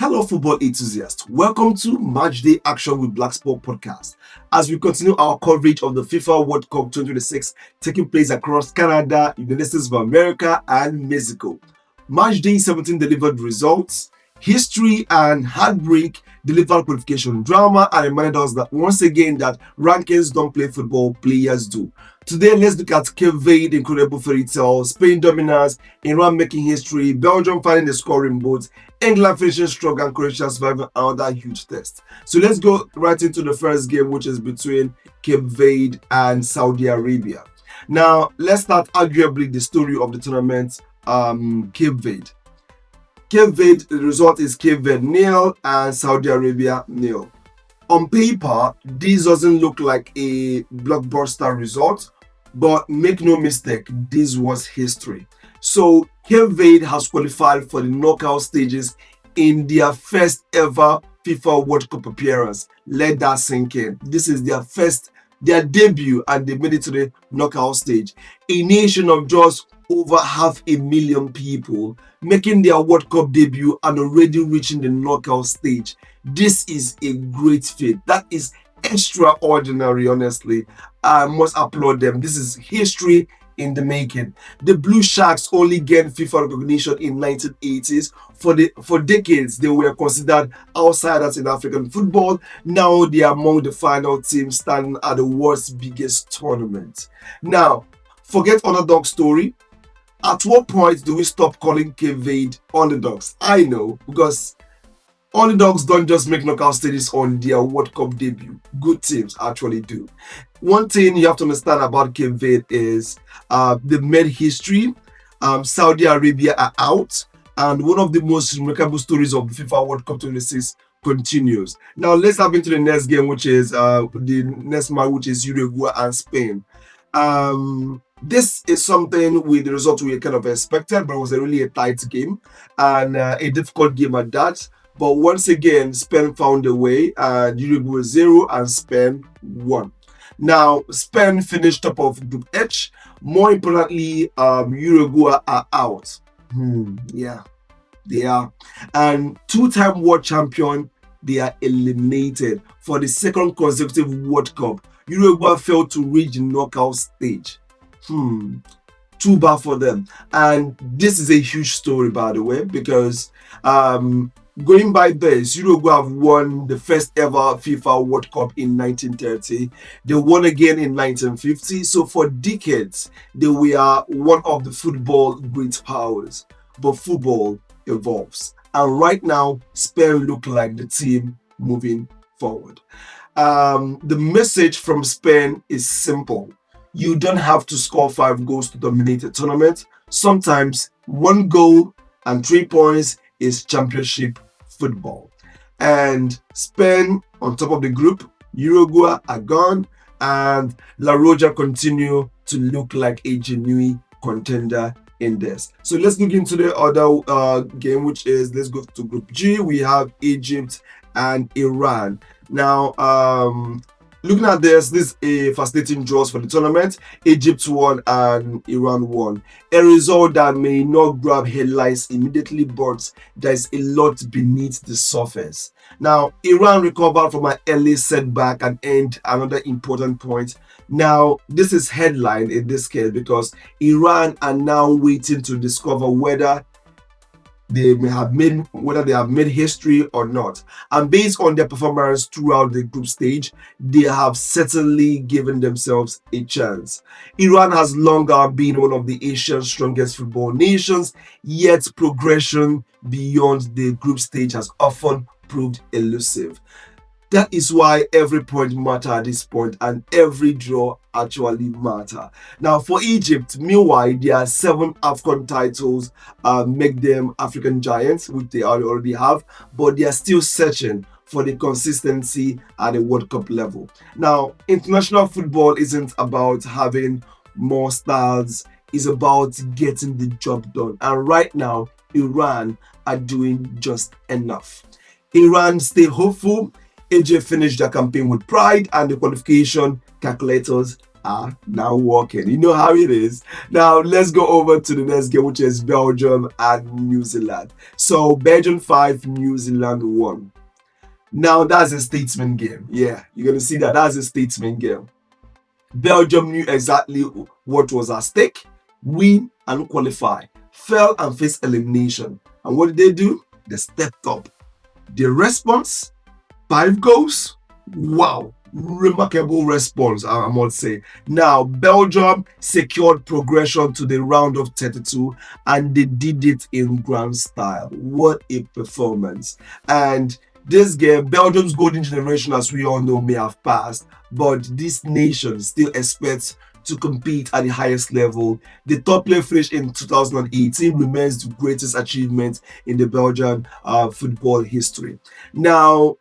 Hello, football enthusiasts. Welcome to Match Day Action with Blaqsport Podcast. As we continue our coverage of the FIFA World Cup 2026 taking place across Canada, United States of America, and Mexico. Match Day 17 delivered results, history, and heartbreak delivered qualification drama, and reminded us that once again that rankings don't play football, players do. Today, let's look at Cape Verde, incredible fairy tale, Spain dominance, Iran making history, Belgium finding the scoring boat, England finishing strong, and Croatia surviving another huge test. So let's go right into the first game, which is between Cape Verde and Saudi Arabia. Now, let's start arguably the story of the tournament, Cape Verde. Cape Verde, the result is Cape Verde 0 and Saudi Arabia 0. On paper, this doesn't look like a blockbuster result, but make no mistake, this was history. So Cape Verde has qualified for the knockout stages in their first ever FIFA World Cup appearance. Let that sink in. This is their debut, and they made it to the knockout stage. A nation of just over 500,000 people making their World Cup debut and already reaching the knockout stage. This is a great feat. That is extraordinary, honestly. I must applaud them. This is history in the making. The Blue Sharks only gained FIFA recognition in 1980s. For decades, they were considered outsiders in African football. Now they are among the final teams standing at the world's biggest tournament. Now, forget underdog story. At what point do we stop calling Cape Verde underdogs? I know, because underdogs don't just make knockout stages on their World Cup debut. Good teams actually do. One thing you have to understand about Cape Verde is they made history. Saudi Arabia are out, and one of the most remarkable stories of the FIFA World Cup 26 continues. Now let's have into the next game, which is the next match, which is Uruguay and Spain. This is something with the result we kind of expected, but it was really a tight game and a difficult game at that. But once again, Spain found a way, and Uruguay 0 and Spain 1. Now, Spain finished top of Group H. More importantly, Uruguay are out. Yeah, they are. And two-time world champion, they are eliminated for the second consecutive World Cup. Uruguay failed to reach the knockout stage. Too bad for them. And this is a huge story, by the way, because going by this, Uruguay have won the first ever FIFA World Cup in 1930. They won again in 1950. So for decades, they were one of the football great powers. But football evolves. And right now, Spain look like the team moving forward. The message from Spain is simple. You don't have to score 5 goals to dominate a tournament. Sometimes 1 goal and 3 points is championship football. And Spain on top of the group, Uruguay are gone, and La Roja continue to look like a genuine contender in this. So let's look into the other game, which is, let's go to Group G. We have Egypt and Iran. Now, looking at this is a fascinating draws for the tournament. Egypt won and Iran won. A result that may not grab headlines immediately, but there's a lot beneath the surface. Now, Iran recovered from an early setback and earned another important point. Now, this is headline in this case because Iran are now waiting to discover whether they have made history or not. And based on their performance throughout the group stage, they have certainly given themselves a chance. Iran has longer been one of the Asia's strongest football nations, yet progression beyond the group stage has often proved elusive. That is why every point matters at this point, and every draw actually matters. Now, for Egypt, meanwhile, their 7 AFCON titles make them African giants, which they already have, but they are still searching for the consistency at the World Cup level. Now, international football isn't about having more stars, it's about getting the job done. And right now, Iran are doing just enough. Iran stay hopeful. Egypt finished their campaign with pride, and the qualification calculators Now walking. You know how it is. Now let's go over to the next game, which is Belgium and New Zealand. So Belgium 5, New Zealand 1. Now that's a statement game. Yeah, you're gonna see that that's a statement game. Belgium knew exactly what was at stake: win and qualify. Fell and faced elimination. And what did they do? They stepped up. The response: 5 goals. Wow, remarkable response, I must say. Now, Belgium secured progression to the round of 32, and they did it in grand style. What a performance. And this game, Belgium's golden generation, as we all know, may have passed, but this nation still expects to compete at the highest level. The top place finish in 2018 remains the greatest achievement in the Belgian football history. Now,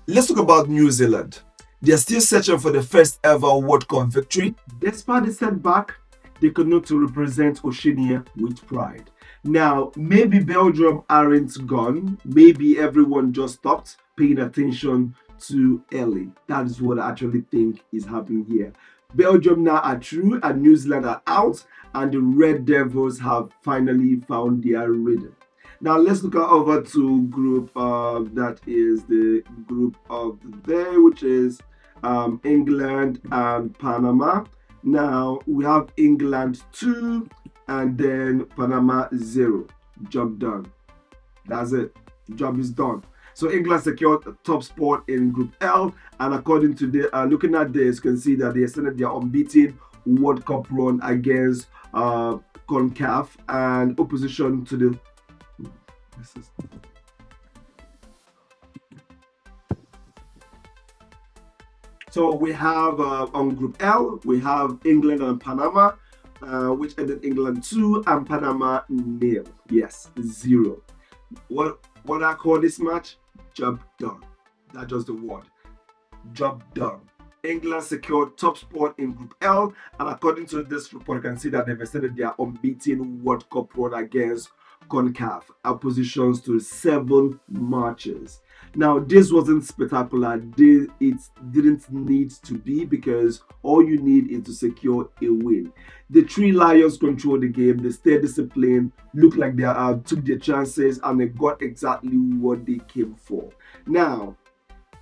let's talk about New Zealand. They're still searching for the first ever World Cup victory. Despite the setback, they continue to represent Oceania with pride. Now, maybe Belgium aren't gone. Maybe everyone just stopped paying attention too early. That is what I actually think is happening here. Belgium now are through and New Zealand are out, and the Red Devils have finally found their rhythm. Now let's look over to group that is the group of the day, which is England and Panama. Now we have England 2 and then Panama 0. Job done. That's it. Job is done. So England secured a top spot in Group L, and according to looking at this, you can see that they extended their unbeaten World Cup run against CONCACAF and opposition to the. So we have on Group L, we have England and Panama, which ended England 2 and Panama 0. Yes, 0. What I call this match? Job done. That's just the word. Job done. England secured top spot in Group L, and according to this report, you can see that they've extended their unbeaten World Cup run against CONCACAF oppositions to 7 matches. Now, this wasn't spectacular. It didn't need to be, because all you need is to secure a win. The Three Lions controlled the game. They stayed disciplined, looked like they took their chances, and they got exactly what they came for. Now,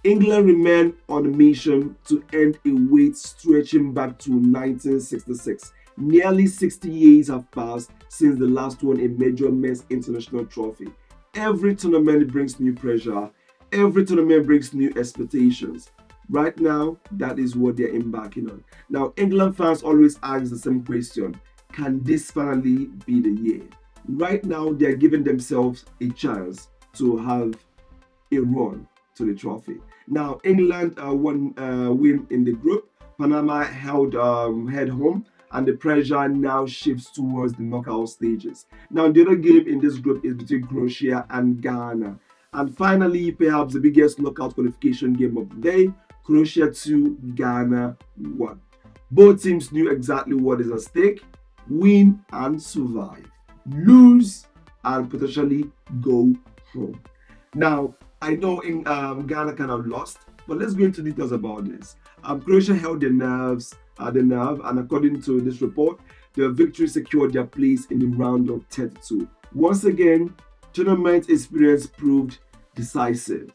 England remained on a mission to end a wait stretching back to 1966. Nearly 60 years have passed since the last won a major men's international trophy. Every tournament brings new pressure. Every tournament brings new expectations. Right now, that is what they're embarking on. Now, England fans always ask the same question: can this finally be the year? Right now, they're giving themselves a chance to have a run to the trophy. Now, England win in the group. Panama head home, and the pressure now shifts towards the knockout stages. Now, the other game in this group is between Croatia and Ghana. And finally, perhaps the biggest knockout qualification game of the day: Croatia 2, Ghana 1. Both teams knew exactly what is at stake: win and survive, lose and potentially go home. Now, I know Ghana kind of lost, but let's go into details about this. Croatia held their nerve, and according to this report, their victory secured their place in the round of 32. Once again, tournament experience proved decisive.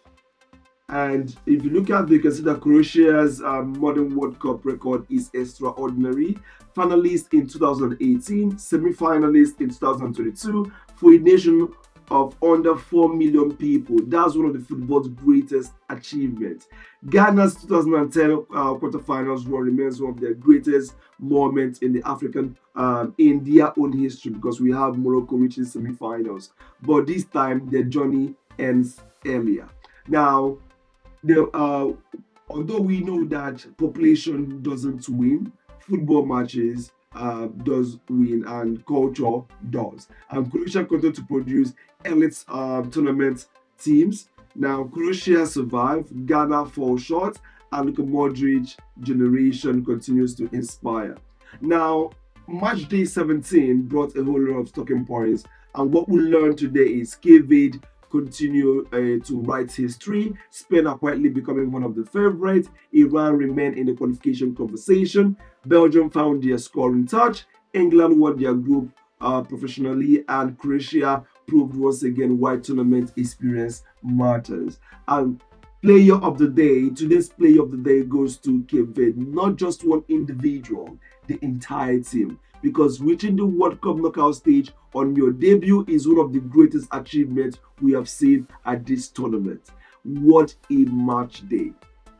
And if you look at it, you can see that Croatia's modern World Cup record is extraordinary. Finalist in 2018, semi-finalist in 2022, for a nation of under 4 million people. That's one of the football's greatest achievements. Ghana's 2010 quarterfinals run remains one of their greatest moments in the African, in their own history, because we have Morocco reaching semi-finals. But this time, their journey ends earlier. Now, although we know that population doesn't win, football matches does win, and culture does. And Croatia continued to produce elite tournament teams. Now, Croatia survived, Ghana fall short, and Luka Modric generation continues to inspire. Now, match day 17 brought a whole lot of talking points, and what we learned today is David continue to write history. Spain are quietly becoming one of the favorites. Iran remain in the qualification conversation. Belgium found their scoring touch. England won their group professionally, and Croatia proved once again why tournament experience matters. And player of the day, today's player of the day goes to Cape Verde, not just one individual, the entire team. Because reaching the World Cup knockout stage on your debut is one of the greatest achievements we have seen at this tournament. What a match day!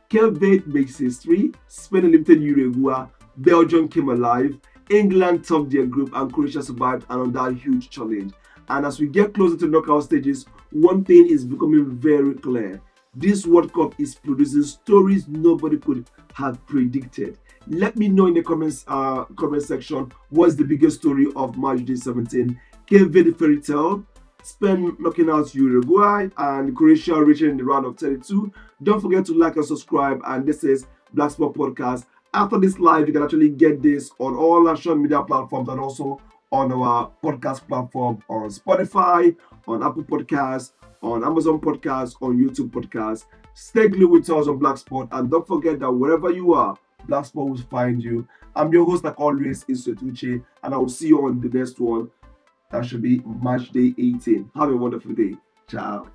Cape Verde makes history, Spain eliminated Uruguay, Belgium came alive, England topped their group, and Croatia survived another huge challenge. And as we get closer to knockout stages, one thing is becoming very clear. This World Cup is producing stories nobody could have predicted. Let me know in the comment section what's the biggest story of match day 17. Cape Verde fairy tale, Spain knocking out Uruguay, and Croatia reaching the round of 32. Don't forget to like and subscribe. And this is Blaqsport Podcast. After this live, you can actually get this on all our social media platforms and also on our podcast platform on Spotify, on Apple Podcasts, on Amazon Podcasts, on YouTube Podcasts. Stay glued with us on Blaqsport, and don't forget that wherever you are, Blaqsport will find you. I'm your host, like always, Insonet Uche, and I will see you on the next one. That should be match day 18. Have a wonderful day. Ciao.